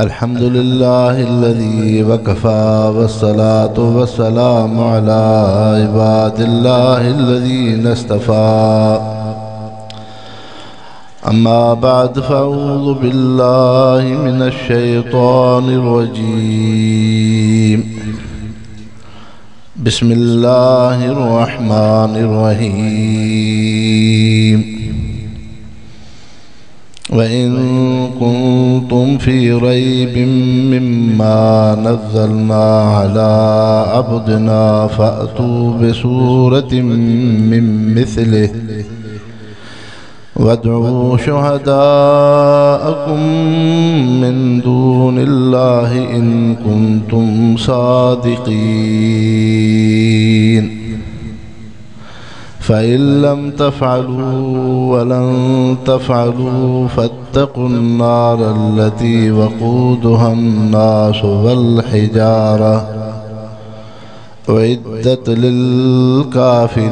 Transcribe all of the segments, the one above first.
अल्हम्दुलिल्लाहिल्लज़ी वकफ़ा वस्सलातु वस्सलामु अला इबादिल्लाहिल्लज़ीना इस्तफ़ा अम्मा बाद फ़अऊज़ु बिल्लाहि मिनश शैतानिर रजीम बिस्मिल्लाहिर रहमानिर रहीम वइन कुन्तुम फी रैबिम मिम्मा नज़्ज़लना अला अब्दिना फ़अतू बिसूरतिम मिन मिस्लिहि वदऊ शुहदाअकुम मिन दूनिल्लाहि इन कुन्तुम सादिक़ीन फ़इन लम तफ़अलू वलन तफ़अलू फ़त्तक़ुन्नार अल्लती वक़ूदुहन्नासु वल्हिजारा उइद्दत लिल्काफ़िरीन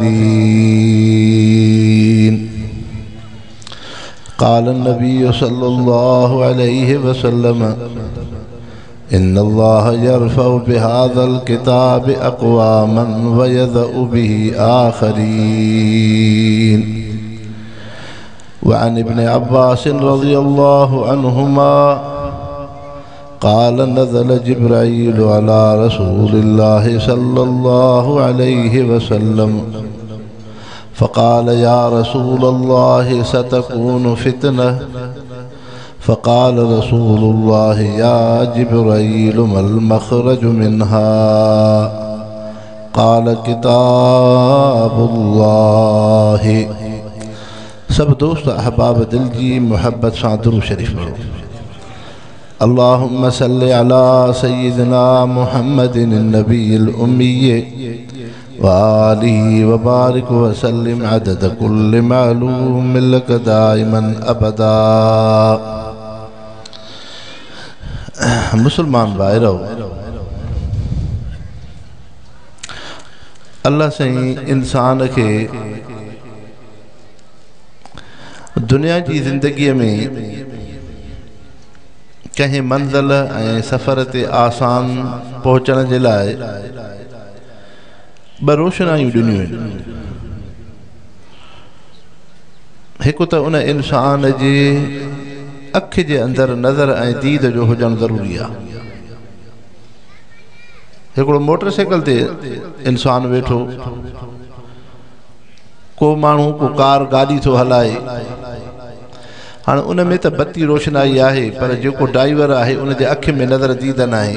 क़ाल नबी सल्लल्लाहु अलैहि वसल्लम इन्नल्लाह यरफ़उ बिहाज़ल किताबि अक़वामन व यज़उ बिही आख़रीन व अन इब्न अब्बास रज़ियल्लाहु अन्हुमा क़ाल नज़ल जिब्राईल अला रसूलिल्लाहि सल्लल्लाहु अलैहि वसल्लम फ़क़ाल या रसूलल्लाहि सतकूनु फ़ितनह फ़क़ाल रसूलुल्लाहि या जिब्राईल मल मख़रजु मिन्हा क़ाल किताबुल्लाहि। सब दोस्त अहबाब दिल जी मोहब्बत सां दुरूद शरीफ पढ़ो। अल्लाहुम्मा सल्लि अला सय्यिदिना मुहम्मदिन नबील उम्मीय वालिहि वबारिक वसल्लिम अदद कुल्लि मालूम लक दाइमन अबदा। मुसलमान भाइरो, अल्लाह सही इंसान के दुनिया की जिंदगी में कहीं मंजिल ऐं सफ़र ते आसान पहुँचण जे लाइ ब रोशनायूं ॾिनियूं आहिनि। हिकु त उन इंसान जे अख जे अंदरि नज़र ऐं दीद जो हुजणु ज़रूरी आहे। हिकिड़ो मोटरसाइकिल ते इंसान वेठो, को माण्हू को कार गाॾी थो हलाए, हाणे उन में त बत्ती रोशनाई आहे, पर जेको ड्राइवर आहे उन जे अख में नज़र दीद न आहे।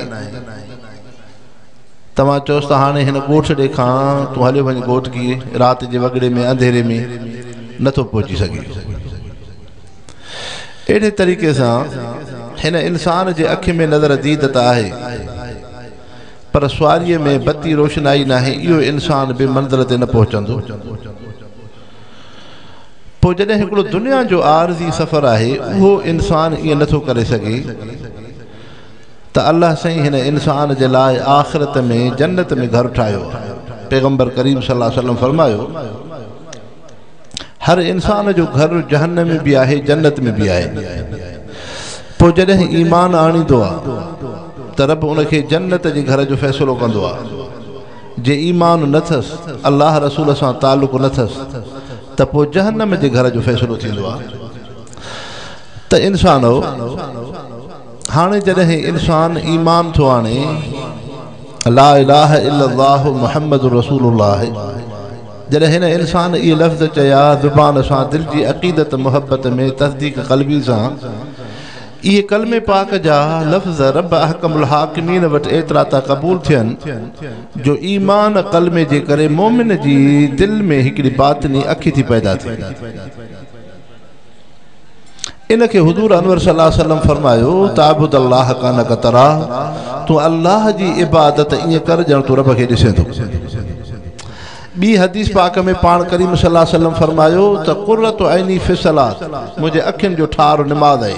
तव्हां चयोसि त हाणे हिन ॻोठ ॾेखां तूं हलियो वञ ॻोठ कीअं, राति जे वॻड़े में अंधेरे में नथो पहुची सघे। अहिड़े तरीक़े सां हिन इंसान जे अख में नज़र दीद त आहे, पर सुवारीअ में बत्ती रोशनाई न आहे। इहो इंसान बि मंज़िल ते न पहुचंदो। पोइ जॾहिं हिकिड़ो दुनिया जो आरज़ी सफ़र आहे, उहो इंसान ईअं नथो करे सघे त अल्लाह साईं हिन इंसान जे लाइ आख़िरत में जन्नत में घर ठाहियो। पैगंबर करीम सल्लल्लाहु अलैहि वसल्लम फरमायो, हर इंसान जो घर जहन्नम में भी आहे, जन्नत में भी आहे। पोइ जॾहिं ईमान आणींदो आहे त रब उनखे जन्नत जे घर जो फ़ैसिलो कंदो आहे। जे ईमान न अथसि, अल्लाह रसूल सां तालुक़ न अथसि, त पोइ जहन्नम जे घर जो फ़ैसिलो थींदो आहे। त इंसान हाणे जॾहिं इंसान ईमान थो आणे, ला इलाहा इल्लल्लाहु मुहम्मदुर रसूलुल्लाह, जॾहिं हिन इंसान इहे लफ़्ज़ चया ज़ुबान सां, दिल जी अक़ीदत मुहब्बत में तस्दीक़ क़ल्बी सां, इहे कलमे पाक जा लफ़्ज़ रब अहकमुल हाकिमीन वटि एतिरा था क़बूल थियनि जो ईमान कलमे जे करे मोमिन जी दिल में हिकिड़ी बातिनी अखि थी पैदा थिए। इनके हुजूर अनवर सल्लल्लाहु अलैहि वसल्लम फरमायो, ताबुद अल्लाह कानक तरा, तू अल्लाह जी इबादत ईअं कर ॼण तू रब खे ॾिसे थो। ॿी हदीस पाक में पाण करीम सल्लल्लाहु अलैहि वसल्लम फरमायो त कुर्रतु ऐनी फी सलात, मुंहिंजे अखियुनि जो ठार निमाज़ आहे।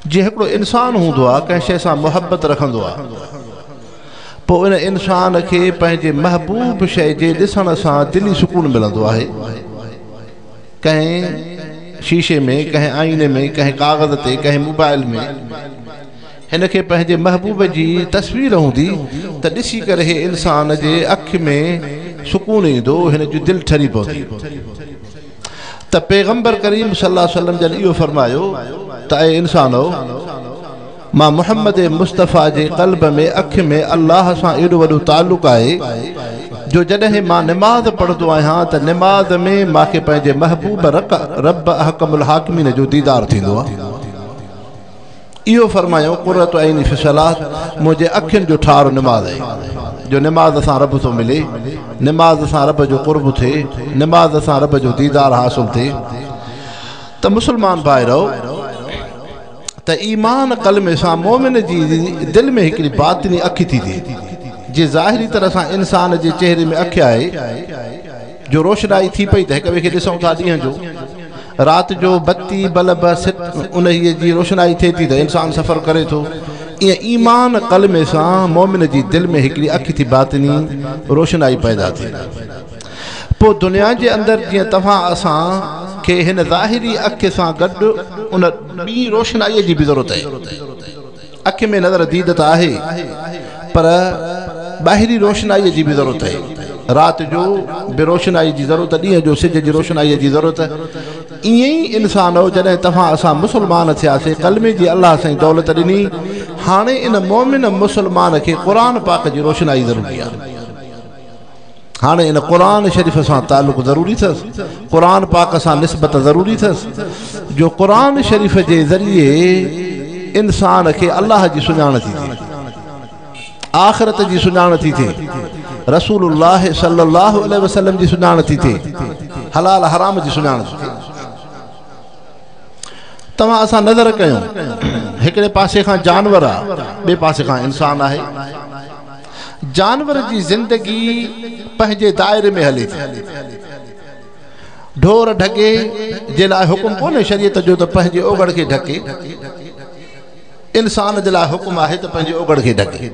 जे हिकिड़ो इंसान हूंदो आहे, कंहिं शइ सां मुहबत रखंदो आहे, पोइ इन इंसान खे पंहिंजे महबूब शइ जे ॾिसण सां दिली सुकून मिलंदो आहे। कहीं शीशे में, कहीं आईने में, कहीं कागज़ ते, कहीं मोबाइल में हिनखे पंहिंजे महबूब जी तस्वीर हूंदी त ॾिसी करे हे इंसान जे अखि में सुकून ईंदो, हिन जी दिलि ठरी पवंदी। त पैगंबर करीम सल्लल्लाहु अलैहि वसल्लम जन इहो फरमायो त ऐं इंसानो, मां मुहम्मद मुस्तफ़ा जे क़ल्ब में, अखि में अल्लाह सां एॾो वॾो ताल्लुक़ आहे जो जॾहिं मां निमाज़ पढ़ंदो आहियां त निमाज़ में मूंखे पंहिंजे महबूब रब अहकमुल हाकिमीन जो दीदार थींदो आहे। इहो फरमायो क़ुर्रतु ऐनी फ़ी सलात, मुंहिंजे अखियुनि जो ठार निमाज़ आहे, जो निमाज़ सां रब थो मिले, निमाज़ सां रब जो क़ुर्ब थिए, निमाज़ सां रब जो दीदार हासिल थिए। त मुस्लमान भाइरो, त ईमान कलमे सां मोमिन जी दिलि में हिकिड़ी बातिनी अखि थी थिए। जे ज़ाहिरी तरह सां इंसान जे चेहरे में अखि आहे जो रोशनाई थी पई त हिक ॿिए खे ॾिसूं था, ॾींहं जो राति जो बत्ती बल्ब उन जी रोशनाई थिए थी त इंसान सफ़र करे थो। ईअं ईमान कलमे सां मोमिन जी दिलि में हिकिड़ी अखि थी बातिनी रोशनाई पैदा थिए। पोइ दुनिया जे अंदरि जीअं तव्हां असां खे हिन ज़ाहिरी अखि सां गॾु उन ॿी रोशनाईअ जी बि ज़रूरत आहे। अखि में नज़र दीद त आहे, पर ॿाहिरी रोशनाईअ जी बि ज़रूरत आहे। राति जो बि रोशनाई जी ज़रूरत, ॾींहं जो सिज जी रोशनाईअ जी ज़रूरत। ईअं ई इंसान हो जॾहिं तव्हां असां मुस्लमान थियासीं, कलमे जी अल्लाह साईं दौलत ॾिनी, हाणे इन मोमिन मुस्लमान खे क़ुरान पाक जी रोशनाई ज़रूरी आहे। हाणे इन क़ुरान शरीफ़ सां ताल्लुक़ ज़रूरी अथसि, क़ुरान पाक सां निस्बत ज़रूरी अथसि, जो क़ुरान शरीफ़ जे ज़रिए इंसान खे अल्लाह जी सुञाण थी थिए, आख़िरत जी सुञाण थी थिए, रसूलुल्लाह सल्लल्लाहु अलैहि वसल्लम जी सुञाण थी थिए, हलाल हराम जी सुञाण थी थिए। तव्हां असां नज़र कयूं, हिकिड़े पासे खां जानवर आहे, ॿिए पासे खां इंसान आहे। जानवर जी ज़िंदगी पंहिंजे दायरे में हले थी। ढोर ढके जे लाइ हुकुम कोन्हे शरीयत जो त पंहिंजे ओगड़ खे ढके, इंसान जे लाइ हुकुम आहे त पंहिंजे ओगड़ खे ढके।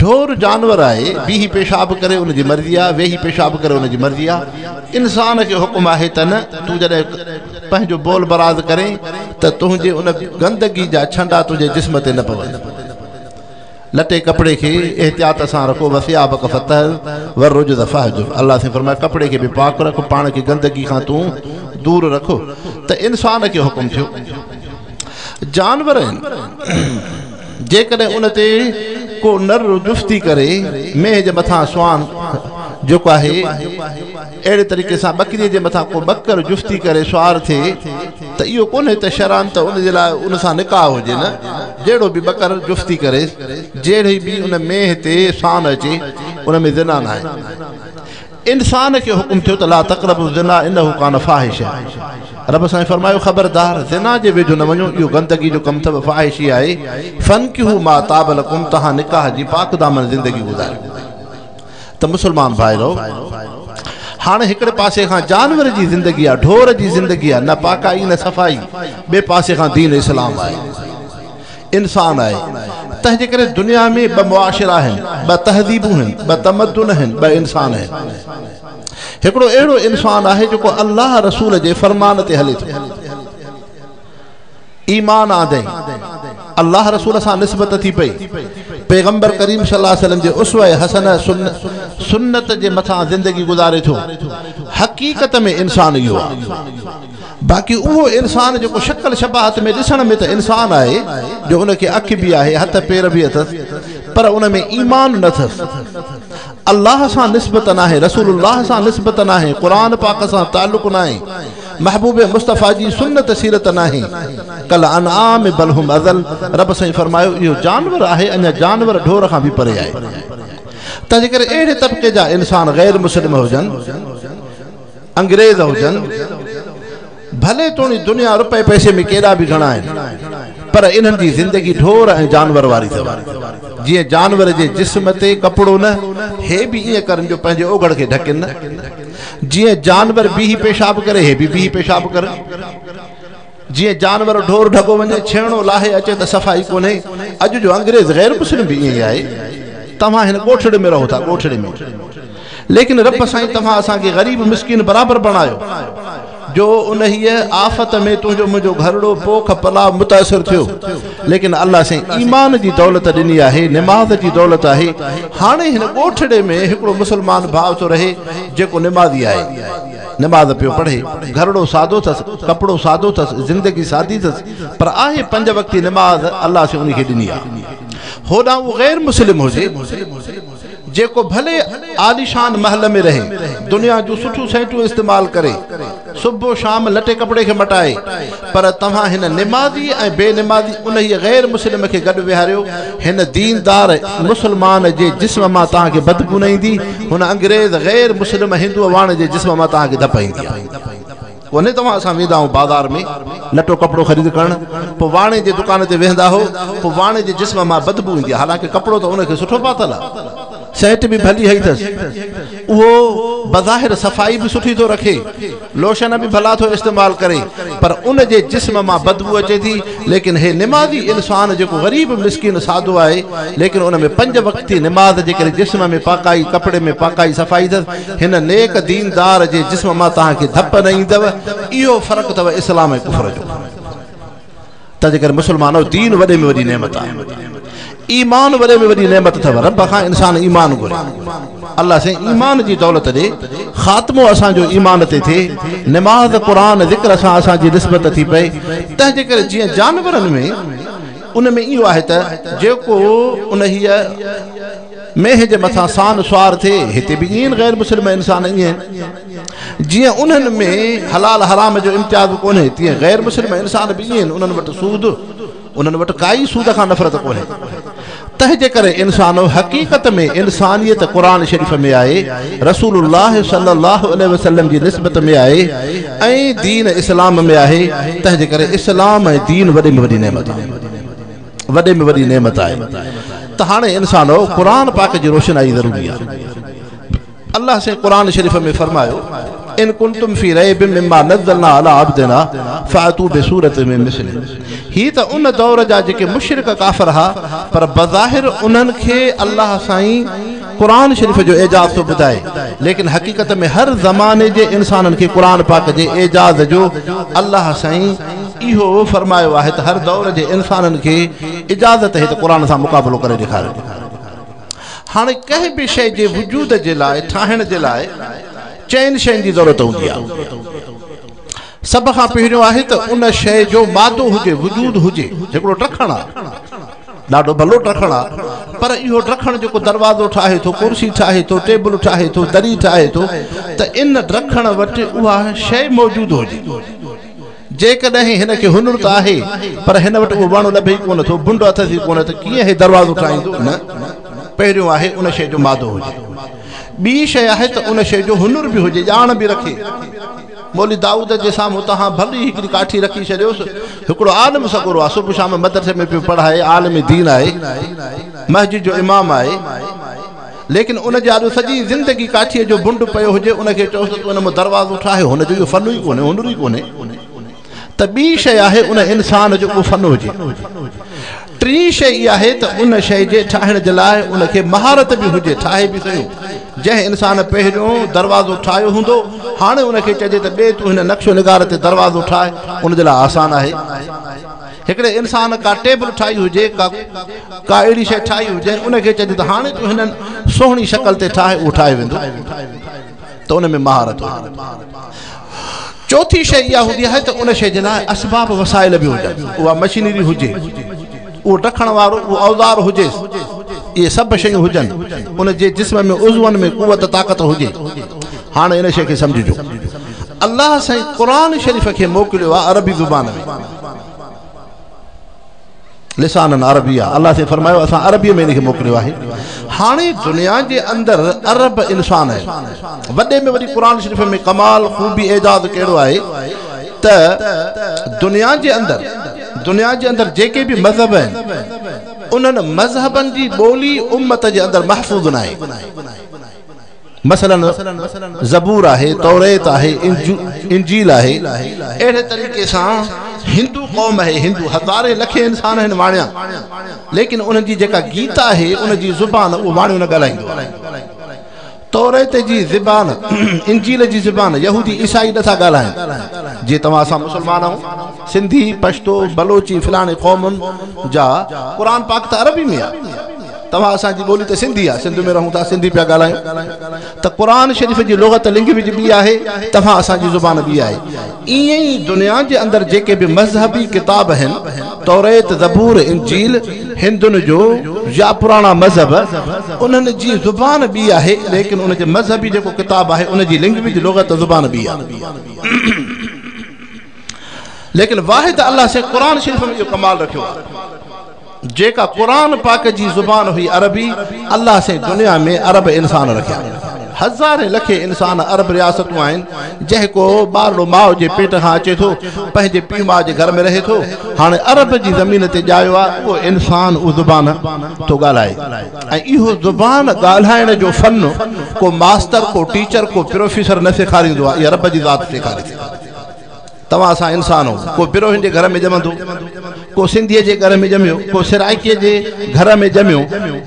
ढोर जानवर आहे, बीही पेशाब करे उनजी मर्ज़ी आहे, वेही पेशाब करे उनजी मर्ज़ी आहे। इंसान खे हुकुम आहे त न, तूं जॾहिं पंहिंजो बोल बराद करे त तुंहिंजे उन गंदगी जा छंडा तुंहिंजे जिस्म ते न पवनि। लटे कपिड़े खे एहतियात सां रखो, वसियाबक फतह वरुज फ़हजुर, अल्लाह से फरमाए कपिड़े खे बि पाक रखो, पाण खे गंदगी खां तूं दूर रखो। त इंसान खे हुकुम थियो। जानवर जेकॾहिं उन ते को नर जुफ्ती करे, मेह जे मथां स्वान जेको आहे अहिड़े तरीक़े सां बकरीअ जे मथां को बकर जुफ्ती करे सुवार थिए त इहो कोन्हे त शरान त उन जे लाइ उन सां निकाह हुजे न। जहिड़ो बि बकर जुफ्ती करे, जहिड़ी बि उन मेह ते सान अचे, उन में ज़िना न आहे। इंसान खे हुकुम थियो त ला तक़रबु ज़िना इन्नहु कान फ़ाहिश। रब साईं फरमायो ख़बरदार ज़िना जे वेझो न वञो, इहो गंदगी जो कमु अथव, फ़ाहिशी आहे। फ़नकिहू मा ताब लकुम, तव्हां निकाह जी पाक दामन ज़िंदगी गुज़ारियो। त मुस्लमान भाइरो, हाणे हिकिड़े पासे खां जानवर जी ज़िंदगी आहे, ढोर जी ज़िंदगी आहे, न पाकाई न सफ़ाई, ॿिए पासे खां दीन इस्लाम आहे, इंसान आहे। तंहिंजे करे दुनिया में ॿ मुआशिरा आहिनि, ॿ तहज़ीबूं आहिनि, ॿ तमद्दुन आहिनि, ॿ इंसान आहिनि। हिकिड़ो अहिड़ो इंसान आहे जेको अल्लाह रसूल जे फरमान ते हले थो, ईमान आंदे अल्लाह रसूल सां निस्बत थी पई, पैगंबर करीम सल्लल्लाहु अलैहि वसल्लम जे उसवे हसन सुन्नत जे मथां ज़िंदगी गुज़ारे थो। हक़ीक़त में इंसान इहो आहे। बाक़ी उहो इंसान जेको शक्ल शबाहत में ॾिसण में त इंसान आहे, जो उनखे अखि बि आहे, हथ पेर बि अथसि, पर उन में ईमान न अथसि, अल्लाह सां निस्बत न आहे, रसूलुल्लाह सां निस्बत न आहे, क़ुरान पाक सां ताल्लुक़ न आहे, महबूब मुस्तफ़ा जी सुन्नत सीरत न आहे। कल अनआम बल हुम अज़ल, रब साईं फरमायो इहो जानवर आहे, अञा जानवर ढोर खां बि परे आहे। तंहिंजे करे अहिड़े तबिके जा इंसान गैर मुस्लिम हुजनि, अंग्रेज़ हुजनि, भले तोणी दुनिया रुपए पैसे में केॾा बि घणा आहिनि, पर इन्हनि जी ज़िंदगी ढोर ऐं जानवर वारी अथव। जीअं जानवर जे जिस्म ते कपिड़ो न, हे बि ईअं करनि जो पंहिंजे ओगड़ खे ढकनि न। जीअं जानवर बीही पेशाब करे, हे बि बीही पेशाब करे। जीअं जानवर ढोर ढको वञे, छेणो लाहे अचे त सफ़ाई कोन्हे। अॼु जो अंग्रेज़ गैर मुस्लिम बि ईअं ई आहे। तव्हां हिन ॻोठड़े में रहो था, ॻोठड़े में लेकिन रब साईं तव्हां असांखे ग़रीब मिस्किन बराबर बणायो जो उन ही आफ़त में तुंहिंजो मुंहिंजो घरड़ो पोख पला मुतासिर थियो लेकिन अल्लाह साईं ईमान जी दौलत ॾिनी आहे निमाज़ जी दौलत आहे हाणे हिन ॻोठड़े में हिकिड़ो मुस्लमान भाउ थो रहे जेको निमाज़ी आहे नमाज़ पियो पढ़े घरड़ो सादो अथसि कपिड़ो सादो अथसि ज़िंदगी सादी अथसि पर आहे 5 वक़्ती निमाज़ अल्लाह से उनखे ॾिनी आहे होॾां उहो गैर मुस्लिम हुजे जेको भले आलिशान महल में रहे दुनिया जो सुठो सैटू इस्तेमाल करे सुबह शाम लटे कपड़े के मटाए पर तव्हां हिन निमाज़ी ऐं बेनिमाज़ी उन ही गैर मुस्लिम के गॾु विहारियो हिन दीनदार मुसलमान जे जिस्म मां तव्हांखे बदबू न ईंदी हुन अंग्रेज़ गैर मुस्लिम हिंदू वाण जे जिस्म मां तव्हांखे धप ईंदी आहे उन तव्हां असां वेंदा आहियूं बाज़ार में लटो कपिड़ो ख़रीद करण पोइ वाणे जे दुकान ते वेंदा हो पोइ वाणे जे जिस्म मां बदबू ईंदी आहे हालांकि कपिड़ो त उनखे सुठो पातल आहे सेट भी भली है वो बज़ाहिर सफ़ाई भी सुठी तो रखे लोशन भी भला तो इस्तेमाल करे पर उन जे जिस्म मां बदबू अचे थी लेकिन हे निमाज़ी इंसान जो गरीब मिस्किन सादो है लेकिन उन में 5 वक़्ती निमाज़ जे करे जिस्म में पाकाई कपड़े में पाकाई सफ़ाई हिन नेक दीनदार जे जिस्म मां तव्हांखे धप न ईंदव इहो फ़र्क़ु अथव इस्लाम ऐं कुफ्र जो तंहिंजे करे मुसलमानो दीन वॾे में वॾी नेमत आहे ईमान वॾे में वॾी नेमत अथव रब खां इंसान ईमान घुरे अल्लाह से ईमान जी दौलत ॾे ख़ात्मो असांजो ईमान ते थिए निमाज़ क़ुरान ज़िक्र सां असांजी निस्बत थी पए तंहिंजे करे जीअं जानवरनि में उन में इहो आहे त जेको उन हीअ मेह जे मथां सान सुवार थिए हिते बि ईअं गैर मुस्लिम इंसान ईअं जीअं उन्हनि में हलाल हराम जो इम्तियाज़ कोन्हे तीअं गैर मुस्लिम इंसान बि ईअं उन्हनि वटि सूद उन्हनि वटि काई सूद खां नफ़रत कोन्हे तंहिंजे करे इंसानो हक़ीक़त में इंसानियत क़ुरान शरीफ़ में आहे रसूलुल्लाह सल्लल्लाहु अलैहि वसल्लम जी निस्बत में आहे ऐं दीन इस्लाम में आहे तंहिंजे करे इस्लाम ऐं दीन वॾे में वॾी नेमत आहे वॾे में वॾी नेमत आहे त हाणे इंसानो क़ुरान पाक जी रोशनाई ज़रूरी आहे अल्लाह से क़ुरान शरीफ़ में फरमायो इन कुंतुम फी रैबिम मिम्मा नज़्ज़लना अला अब्दिना फ़अतू बिसूरत में मिस्लिही ही त उन दौर जा जेके मुशरिक काफ़िर हा पर बज़ाहिर उन्हनि खे अल्लाह साईं क़ुरान शरीफ़ जो एजाज़ तो ॿुधाए लेकिन हक़ीक़त में हर ज़माने जे इंसाननि खे क़ुरान पाक जे एजाज़ जो अल्लाह साईं इहो फरमायो आहे त हर दौर जे इंसाननि खे इजाज़त है त क़ुरान सां मुक़ाबिलो करे ॾेखारियो हाणे कंहिं बि शइ जे वजूद जे लाइ ठाहिण जे लाइ चैन शयुनि जी ज़रूरत हूंदी आहे सब खां पहिरियों आहे त उन शइ जो मादो हुजे वजूद हुजे हिकिड़ो टखण आहे ॾाढो भलो टखण आहे पर इहो टखण जेको दरवाज़ो ठाहे थो कुर्सी ठाहे थो टेबल ठाहे थो दरी ठाहे थो त इन टखण वटि उहा शइ मौजूदु हुजे जेकॾहिं हिन खे हुनुर त आहे पर हिन वटि उहो वण लभे कोन थो बुंड अथसि ई कोन त कीअं हे दरवाज़ो ठाहींदो न पहिरियों आहे उन शइ जो मादो हुजे ॿी शइ आहे त उन शइ जो हुनुर बि हुजे ॼाण बि रखे मौली दाऊद जे साम्हूं तव्हां भली हिकिड़ी काठी रखी छॾियोसि हिकिड़ो आलिम सॻुरो आहे सुबुह शाम मदरसे में पियो पढ़ाए आलिम दीन आहे मस्जिद जो इमाम आहे लेकिन उन जे आॾो सॼी ज़िंदगी काठीअ जो बुंड पियो हुजे उनखे चयोसि त उन में दरवाज़ो ठाहे हुनजो इहो फन ई कोन्हे हुनुर ई कोन्हे त ॿी शइ आहे उन इंसान जो उहो फन हुजे टी शइ इहा आहे त उन शइ जे ठाहिण जे लाइ उनखे महारत बि हुजे ठाहे बि सघूं जंहिं इंसान पहिरियों दरवाज़ो ठाहियो हूंदो हाणे उनखे चइजे त ॿिए तूं हिन नक्शो निगार ते दरवाज़ो ठाहे उन जे लाइ आसान आहे हिकिड़े इंसान का टेबल ठाही हुजे का अहिड़ी शइ ठाही हुजे उनखे चइजे त हाणे तूं हिन सुहिणी शक्ल ते ठाहे उहो ठाहे वेंदो त उन में महारत चौथी शइ इहा हूंदी आहे त उन शइ जे लाइ असबाब वसाइल बि हुजनि उहा मशीनरी हुजे उहो टखण वारो उहो औज़ार हुजे इहे सभु शयूं हुजनि उन जे जिस्म में उज़वनि में कुवत ताक़त हुजे हाणे इन शइ खे सम्झिजो अल्लाह साईं क़ुरान शरीफ़ खे मोकिलियो आहे अरबी ज़ुबान में लिसान अरबी आहे अल्लाह से फरमायो असां अरबीअ में इनखे मोकिलियो आहे हाणे दुनिया जे अंदरि अरब इंसान आहे वॾे में वॾी क़ुरान शरीफ़ में कमाल ख़ूबी एजाज़ कहिड़ो आहे त दुनिया जे अंदरि जेके बि मज़हब आहिनि उन्हनि मज़हबनि जी ॿोली उम्मत जे अंदरि महफ़ूज़ न आहे मसलन ज़बूर आहे तौरेत आहे इंजील आहे अहिड़े तरीक़े सां हिंदू क़ौम आहे हिंदू हज़ारे लखे इंसान आहिनि वाणिया लेकिन उन्हनि जी जेका गीता आहे उन जी ज़ुबान उहो वाणियूं न ॻाल्हाईंदो तौरेत जी ज़बान इंजील जी ज़बान यहूदी ईसाई नथा ॻाल्हाइनि जीअं तव्हां असां मुस्लमान आहियूं सिंधी पश्तो बलोची फलाणे क़ौमुनि जा क़ुरान पाक त अरबी में आहे तव्हां असांजी ॿोली त सिंधी आहे सिंध में रहूं था सिंधी पिया ॻाल्हायूं त क़ुरान शरीफ़ जी लुग़त लैंग्वेज ॿी आहे तव्हां असांजी ज़ुबान ॿी आहे ईअं ई दुनिया जे अंदरि जेके बि मज़हबी किताब आहिनि तौरेत ज़बूर इंजील हिंदुनि जो या पुराणा मज़हब उन्हनि जी ज़ुबान ॿी आहे लेकिन उन जे मज़हबी जेको किताब आहे उन जी लैंग्वेज लुग़त ज़ुबान ॿी आहे लेकिन वाहिद अल्लाह से क़ुरान शरीफ़ में इहो कमाल रखियो आहे जेका क़ुरान पाक जी ज़ुबान हुई अरबी अल्लाह से दुनिया में अरब इंसान रखिया हज़ारे लखे इंसान अरब रियासतूं आहिनि जंहिंको ॿारड़ो माउ जे पेट खां अचे थो पंहिंजे पीउ माउ जे घर में रहे थो हाणे अरब जी ज़मीन ते ॼायो आहे उहो इंसान उहा ज़ुबान थो ॻाल्हाए ऐं इहो ज़ुबान ॻाल्हाइण जो फ़न को मास्टर को टीचर को प्रोफेसर न सेखारींदो आहे इहा रब जी ज़ात सेखारे तव्हां असां इंसान आहियूं को बिरोहिन जे घर में ॼमंदो को सिंधीअ जे घर में ॼमियो को सिराइकीअ जे घर में ॼमियो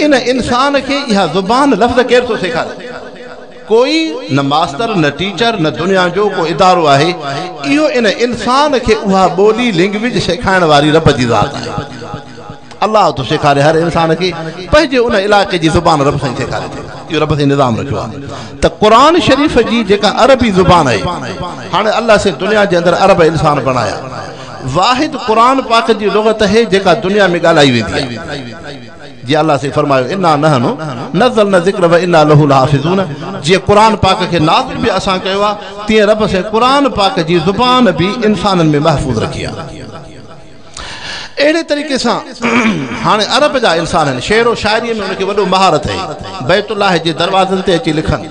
इन इंसान खे इहा ज़ुबान लफ़्ज़ केरु थो सेखारे कोई न मास्टर न टीचर न दुनिया जो को इदारो आहे इहो इन इंसान खे उहा ॿोली लैंग्वेज सेखारण वारी रब जी ज़ात आहे अल्लाह तो सेखारे हर इंसान खे पंहिंजे उन इलाइक़े जी ज़ुबान रब सां सेखारे थो इहो रब सां निज़ाम रखियो आहे त क़ुरान शरीफ़ जी जेका अरबी ज़ुबान आहे हाणे अल्लाह से दुनिया जे अंदरि अरब इंसान बणाया वाहिद क़ुरान पाक जी लुग़त है जेका दुनिया में ॻाल्हाई वेंदी आहे जी अल्लाह से फरमायो इन्ना नहनु नज़लना ज़िक्र व इन्ना लहु लहाफ़िज़ून जीअं क़ुरान पाक खे नाज़िल बि असां कयो आहे तीअं रब से क़ुरान पाक जी ज़ुबान बि इंसाननि में महफ़ूज़ रखी आहे अहिड़े तरीक़े सां हाणे अरब जा इंसान आहिनि शेर व शाइरीअ में उनखे वॾो महारत आहे बैतुल्लाह जे दरवाज़नि ते अची लिखनि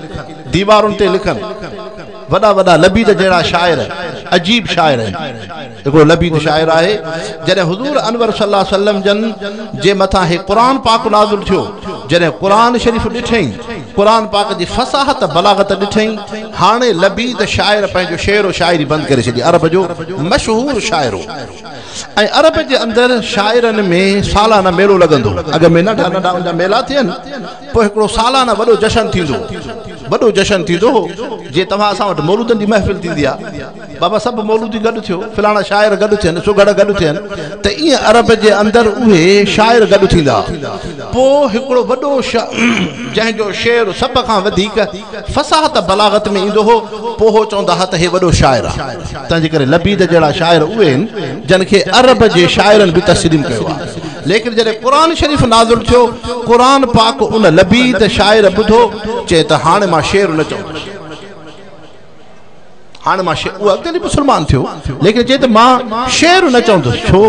दीवारुनि ते लिखनि वॾा वॾा लबीद जहिड़ा शाइर अजीब शाइर आहिनि हिकिड़ो लबीद शाइर आहे जॾहिं हुज़ूर अनवर सल्लल्लाहु अलैहि वसल्लम जन जे मथां हे क़ुरान पाक नाज़िल थियो जॾहिं क़ुरान शरीफ़ ॾिठईं क़ुरान पाक जी फ़साहत बलागत ॾिठईं हाणे लबीद शाइर पंहिंजो शेर व शाइरी बंदि करे छॾी अरब जो मशहूरु शाइर हो ऐं अरब जे अंदरि शाइरनि में सालाना मेलो लॻंदो अॻ में नंढा नंढा उनजा मेला थियनि पोइ हिकिड़ो सालाना वॾो जशन थींदो जीअं तव्हां असां वटि मौलूदनि जी महफ़िल थींदी आहे बाबा सभु मौलूदी गॾु थियो फलाणा शाइर गॾु थियनि सुगड़ गॾु थियनि त ईअं अरब जे अंदरि उहे शाइर गॾु थींदा पोइ हिकिड़ो वॾो जंहिंजो शेर सभ खां वधीक फ़साहत बलागत में ईंदो हो पोइ हो चवंदा हुआ त हे वॾो शाइर आहे तंहिंजे करे लबीद जहिड़ा शाइर उहे आहिनि जिन खे अरब जे शाइरनि बि तस्लीम कयो आहे लेकिन जॾहिं क़ुरान शरीफ़ नाज़िल थियो क़ुरान पाक उन लबीद शाइर ॿुधो चए त हाणे मां शेर न चवंदुसि हाणे मां उहो अॻिते मुस्लमान थियो लेकिन चए त मां शेर न चवंदुसि छो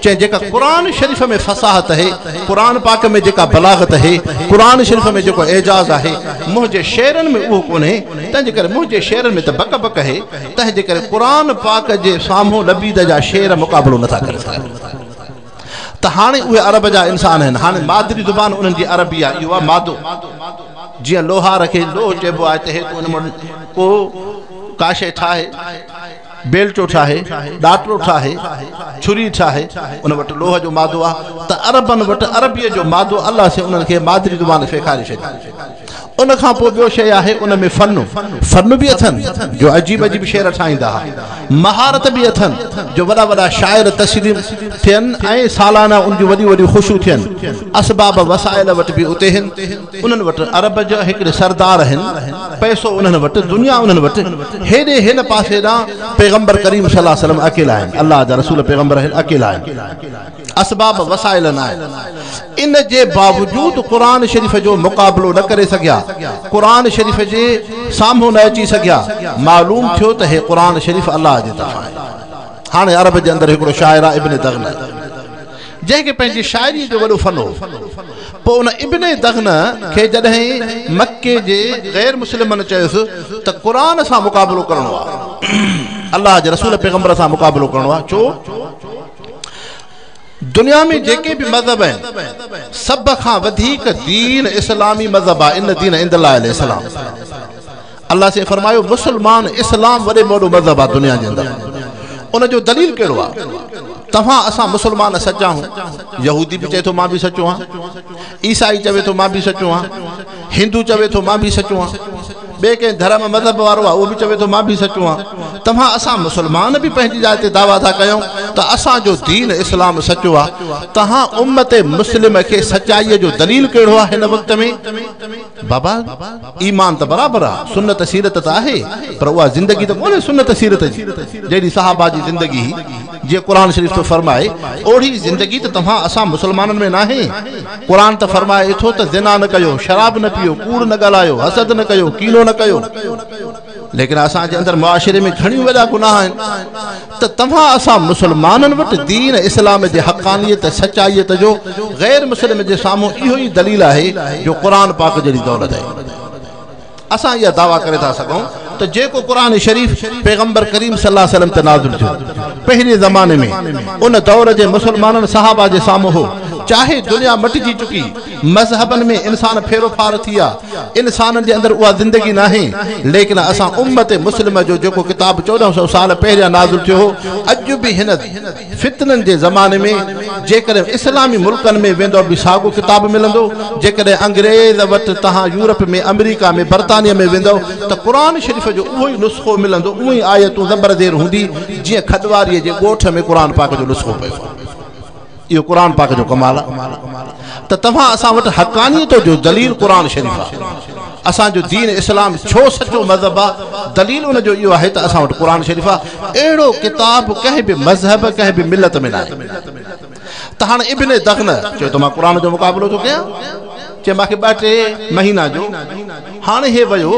चए जेका क़ुरान शरीफ़ में फ़साहत आहे क़ुरान पाक में जेका बलागत आहे क़ुरान शरीफ़ में जेको एजाज़ आहे मुंहिंजे शेरनि में उहो कोन्हे तंहिंजे करे मुंहिंजे शेरनि में त बक बक आहे तंहिंजे करे क़ुरान पाक जे साम्हूं लबीद जा शेर मुक़ाबिलो नथा करे सघनि त हाणे उहे अरब जा इंसान आहिनि हाणे मादरी ज़ुबान उन्हनि जी अरबी आहे इहो आहे मादो जीअं लोहार खे लोह चइबो आहे त हेठि उन को का शइ ठाहे बेलचो ठाहे ॾाटरो ठाहे छुरी ठाहे उन वटि लोह जो मादो आहे त अरबनि वटि अरबीअ जो मादो अल्लाह से उन्हनि खे मादरी ज़ुबान सेखारे छॾी उन खां पोइ ॿियो शइ आहे उन में फन बि अथनि जो अजीब अजीब शेर ठाहींदा हुआ महारत बि अथनि जो वॾा वॾा शाइर तस्लीम थियनि ऐं सालाना उन जूं वॾियूं वॾियूं ख़ुशियूं थियनि असबाब वसाइल वटि बि उते आहिनि उन्हनि वटि अरब जा हिकिड़े सरदार आहिनि पैसो उन्हनि वटि दुनिया उन्हनि वटि हेॾे हिन पासे ॾांहुं पैगंबर करीम सल्लल्लाहु अलैहि वसल्लम अकेला आहिनि अल्लाह जा रसूल पैगंबर आहिनि अकेला आहिनि असबाब वसाइल न आहिनि इन जे बावजूद क़ुरान शरीफ़ जो मुक़ाबिलो न करे सघिया क़ुरान शरीफ़ जे साम्हूं न अची सघिया मालूम थियो त हे क़ुरान शरीफ़ अल्लाह जे तरफ़ां आहे हाणे अरब जे अंदरि हिकिड़ो शाइर आहे इब्न दग़न जंहिंखे पंहिंजी शाइरी जो वॾो फन हो पोइ उन इब्न दग़न खे जॾहिं मके जे ग़ैर मुस्लिमनि चयुसि त क़ुरान सां मुक़ाबिलो करणो आहे अल्लाह जे रसूल पैगंबर सां मुक़ाबिलो करणो आहे छो दुनिया में जेके भी मज़हब हैं सब खां वधीक दीन इस्लामी मज़हब आहे इन दीन इंदल्लाह इस्लाम अल्लाह से फरमायो मुसलमान इस्लाम वॾे में वॾो मज़हब आहे दुनिया जे अंदरि उन जो दलील कहिड़ो आहे तव्हां असां मुसलमान सचा आहियूं यहूदी बि चए थो मां बि सचो आहियां ईसाई चवे थो मां बि सचो आहियां हिंदू चवे थो मां बि सचो आहियां बे के धर्म मजहब वारो आ वो भी चवे तो मां भी सच्चो आ तमा असा मुसलमान भी पंहिंजी जाइ ते दावा था कयूं त असा जो दीन इस्लाम सच्चो आ तहां उम्मत मुस्लिम के सच्चाई जो दलील केड़ो आ हिन वक्त में बाबा ईमान त बराबर आ सुन्नत सीरत त आहे पर उहा जिंदगी त कोने सुन्नत सीरत जी जेडी सहाबा जी जिंदगी जे कुरान शरीफ तो फरमाए ओड़ी जिंदगी त तमा असा मुसलमानन में ना है कुरान त फरमाए थो त जिना न कयो शराब न पियो कूड़ न गलायो हसद न कयो कीनो न कयो लेकिन असा जे अंदर मुआशरे में घणी वडा गुनाह आहिन त तमा असा मुसलमानन वट दीन इस्लाम जे हक़ानियत सच्चाईयत जो गैर मुस्लिम जे सामू इहो ही दलील आहे जो कुरान पाक जड़ी दौलत है असा ये दावा करे था सकूं तो जेको कुरान शरीफ पैगंबर करीम सल्लल्लाहु अलैहि वसल्लम ते नाज़िल थियो पहले जमाने में उन दौर जे मुसलमानन सहाबा जे सामू हो चाहे दुनिया मटिजी चुकी मजहबन में इंसान फेरो फार थिया इंसान के अंदर वह जिंदगी ना है लेकिन असा उम्मत मुस्लिम जो जो किताब 1400 साल पहले नाज़िल थियो अज भी हिन फितनन के जमाने में जेकर इस्लामी मुल्कन में वेंदो भी सागो किताब मिलंदो जेकर अंग्रेज वट तहां यूरोप में अमेरिका में बर्तानिया में वेंदो तो कुरान शरीफ जो वही नुस्खो मिलंदो वही आयतूं ज़बरदेर हुंदी जे खडवारी जे गोठ में कुरान पाक जो नुस्खो पियो यो कुरान पाक जो कमाल त तव्हां असां वटि हक़ानियत जो दलील कुरान शरीफ आहे असां जो दीन इस्लाम छो सच्चो मज़हब आहे दलील उन जो इहो आहे त असां वटि कुरान शरीफ आहे अहिड़ो किताब कंहिं बि मज़हब कंहिं बि मिलत में न आहे त हाणे इब्न दग़न चयो त मां कुरान जो मुक़ाबिलो थो कयां चए मूंखे 2-3 महीना जो हाणे हे वियो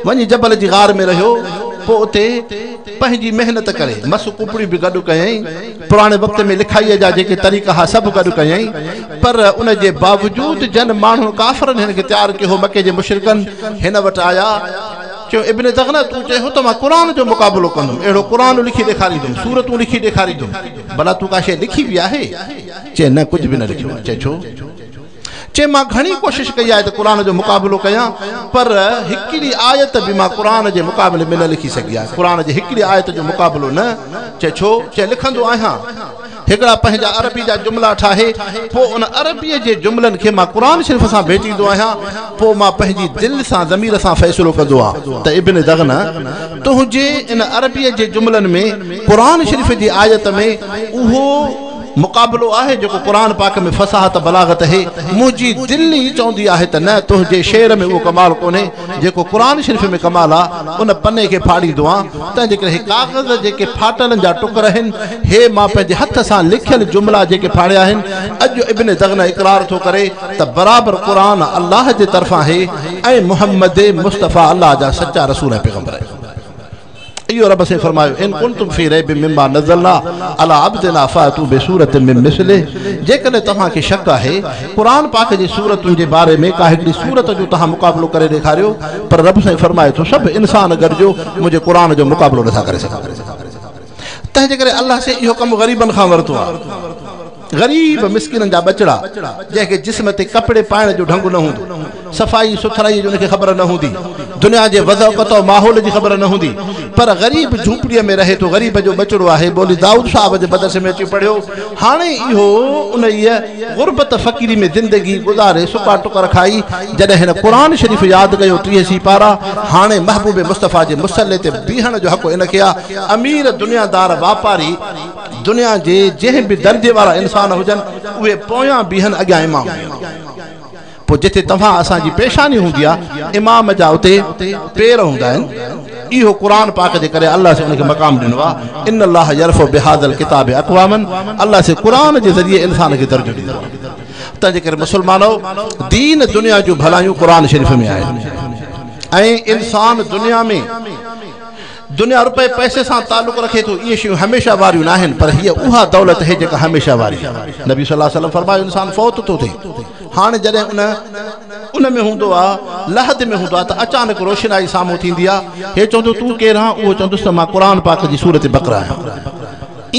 वञी जबल जी गार में रहियो पोइ उते पंहिंजी मेहनत करे मस कुपड़ी भी गॾु कयई पुराने वक्त में लिखाई जा जेके तरीक़ा हा सभु गॾु कयई पर उन जे बावजूद जन माण्हू काफ़रन हिन खे तैयार कयो मके जे मुशरिकन हिन वटि आया चयो इब्न दग़न तू चयो त मां कुरान जो मुक़ाबिलो कंदुमि अहिड़ो कुरान लिखी ॾेखारींदुमि सूरतूं लिखी ॾेखारींदुमि भला तू का शइ लिखी बि आहे चए न कुझु बि न लिखियो चए छो चे मां घणी कोशिश कई आहे त कुरान जो मुक़ाबिलो कयां पर हिकिड़ी आयत भी मां कुरान जे मुक़ाबले में न लिखी सघी आहे कुरान जे हिकिड़ी आयत जो मुक़ाबिलो न चे छो चे लिखंदो आहियां हिकिड़ा पंहिंजा अरबी जा जुमला ठाहे पोइ उन अरबीअ जे जुमलनि खे मां कुरान शरीफ़ सां भेटींदो आहियां पोइ मां पंहिंजी दिलि सां ज़मीर सां फ़ैसिलो कंदो आहियां त इब्न दग़न तुंहिंजे इन अरबीअ जे जुमलनि में कुरान शरीफ़ जी आयत में उहो मुक़ाबिलो आहे जो कुरान पाक में फसाहत बलागत है मुझी दिल ही चौंदी आहे त न तुझे शेर में वो कमाल कोने जेको कुरान शरीफ में कमाल आ उन पन्ने के फाड़ी दुआ त जेकर हे कागज जेके फाटलन जा टुकर हन हे मां पंहिंजे हथ सां लिखियल जुमला जेके फाड़िया हन अज इब्न दग़न इकरार थो करे त बराबर कुरान अल्लाह जे तरफां है ऐं मुहम्मद मुस्तफ़ा अल्लाह जा सच्चा रसूल ऐं पैगंबर है यो रब से फरमायो इन कुंतुम फी रैब मिम्मा नज़लना अला अब्दना फातू बिसूरत मिन मिसले जेकने तव्हां के शक है कुरान पाक जी सूरतुन जे बारे में का हिकड़ी सूरत जो तव्हां मुकाबलो करे ॾेखारियो पर रब से फरमाए तो सब इंसान गॾिजो मुझे कुरान जो मुकाबलो नथा करे सघां तंहिंजे करे अल्लाह से इहो कम ग़रीबन खां वरतो आहे गरीब मिस्किन जा बचड़ा जैके जिस्म ते कपड़े पाइण जो ढंग न हुंदो सफाई सुथराई जो उनके खबर न हुंदी दुनिया जे वज़ाक़त और माहौल जी खबर न हुंदी पर गरीब झूपड़ीअ में रहे तो गरीब जो बचड़ो आहे बोली दाऊद साहब जे मदरसे में अची पढ़ियो हाणे इहो उन गुरबत फ़कीरी में जिंदगी गुज़ारे सुका टुकर खाई जॾहिं हिन कुरान शरीफ़ याद कयो 30 सिपारा हाणे महबूब मुस्तफ़ा जे मुसल्ले ते बीहण जो हक़ इनखे आहे अमीर दुनियादार वापारी दुनिया जे जंहिं भी दर्जे वाला इंसान हुजन उहे पोयां बीहन अॻियां इमाम पो जिथे तव्हां असांजी पेशानी हूंदी आहे इमाम जा उते पेर हूंदा आहिनि इहो कुरान पाक जे करे अल्लाह से उनखे मक़ाम ॾिनो आहे इन अल्लाह यरफ़उ बिहाज़ल किताब अक़वामन अल्लाह से कुरान जे ज़रिए इंसान खे दर्जो ॾींदो आहे तंहिंजे करे मुसलमानो दीन दुनिया जूं भलायूं कुरान शरीफ़ में आहिनि ऐं इंसान दुनिया रुपए पैसे से ताल्लुक रखे तो ये शयूं हमेशा वारियूं नाहिनि पर हीअ उहा दौलत है जेका हमेशा वारी नबी सल्लल्लाहु अलैहि वसल्लम फरमायो इंसान फौत तो थे हाणे जॾहिं उन में हुंदो आहे लहद में हुंदो आहे त अचानक रोशनाई साम्हूं थींदी आहे हे चवंदो तूं केरु आहीं उहो चवंदुसि त मां कुरान पाक जी सूरत बक़रा आहियां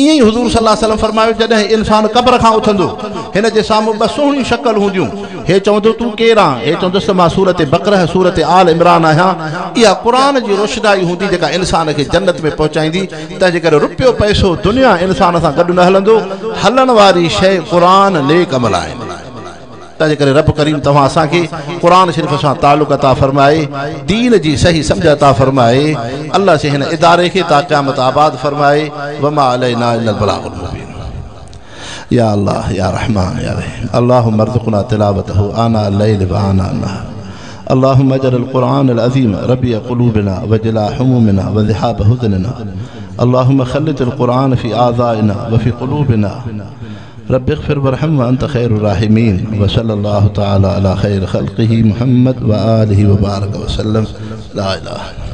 इएं ई हुज़ूर सल्लल्लाहु अलैहि वसल्लम फरमायो जॾहिं इंसान क़ब्र खां उथंदो हिन जे साम्हूं ॿ सुहिणियूं शक्ल हूंदियूं हे चवंदो तूं केरु आहीं हे चवंदुसि त मां सूरत बक़रा सूरत आल इमरान आहियां इहा कुरान जी रोशनाई हूंदी जेका इंसान खे जन्नत में पहुचाईंदी तंहिंजे करे रुपयो पैसो दुनिया इंसान सां गॾु न हलंदो हलण वारी शइ कुरान नेक अमल आहिनि तंहिंजे करे रब करीम तव्हां असांखे क़ुरान शरीफ़ सां ताल्लुक़ अता फरमाए, दीन जी सही सम्झ अता फरमाए। अल्लाह से हिन इदारे खे ता क़यामत आबाद फरमाए। वमा अलैना इल्लल बलागुल मुबीन। या अल्लाह या रहमान या रहीम अल्लाहुम्मा अर्ज़ुक़ना तिलावतहु आना अल-लैल व आना अन-नहार। अल्लाहुम्मा अजअल कुरान अल-अज़ीम रबिया क़ुलूबिना व जला हुमूमिना व ज़िहाब हुज़निना। अल्लाहुम्मा खल्लित अल-कुरान फ़ी आज़ाइना व फ़ी क़ुलूबिना। रब्बि इग़फ़िर वरहम व अंत खैरुर राहिमीन। व सल्लल्लाहु तआला अला खैरि ख़ल्क़िही मुहम्मद व आलिहि व बारक व सल्लम। ला इलाहा